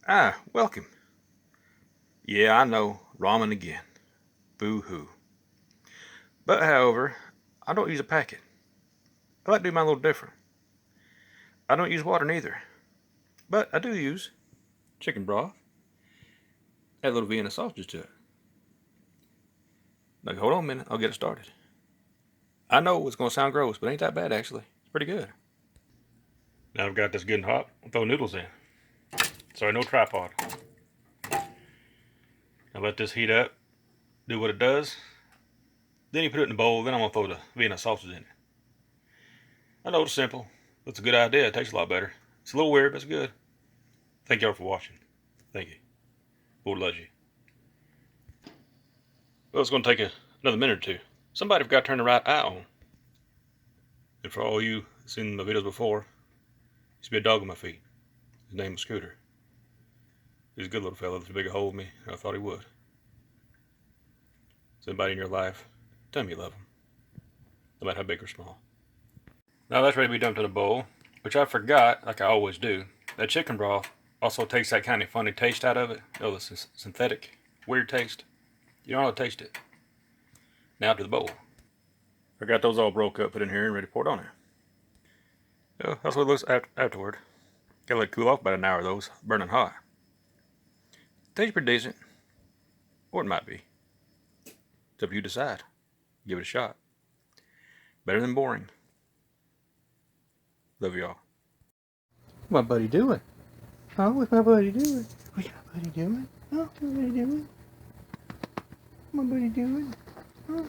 Welcome. Yeah, I know, ramen again. Boo-hoo. But however, I don't use a packet. I like to do mine a little different. I don't use water neither. But I do use chicken broth. Add a little Vienna sausage to it. Now hold on a minute, I'll get it started. I know it's gonna sound gross, but ain't that bad actually. It's pretty good. Now I've got this good and hot. I'll throw noodles in. Sorry, no tripod. Now let this heat up, do what it does. Then you put it in the bowl, then I'm gonna throw the Vienna sausage in it. I know it's simple. It's a good idea. It tastes a lot better. It's a little weird, but it's good. Thank y'all for watching. Thank you. Lord loves you. Well, it's going to take another minute or two. Somebody forgot to turn the right eye on. And for all you seen my videos before, used to be a dog on my feet. His name was Scooter. He's a good little fella. There's a bigger hole in me than I thought he would. Is anybody in your life? Tell me you love him. No matter how big or small. Now that's ready to be dumped in a bowl, which I forgot, like I always do. That chicken broth also takes that kind of funny taste out of it. You know, the synthetic, weird taste. You don't know how to taste it. Now to the bowl. I got those all broke up, put in here, and ready to pour it on there. Yeah, that's what it looks afterward. Gotta let it cool off about an hour, those burning hot. Tastes pretty decent. Or it might be. It's up to you to decide. Give it a shot. Better than boring. Love y'all. What my buddy doing? Oh, what's my buddy doing? What's my buddy doing? Oh, what's my buddy doing? What's my buddy doing? Oh.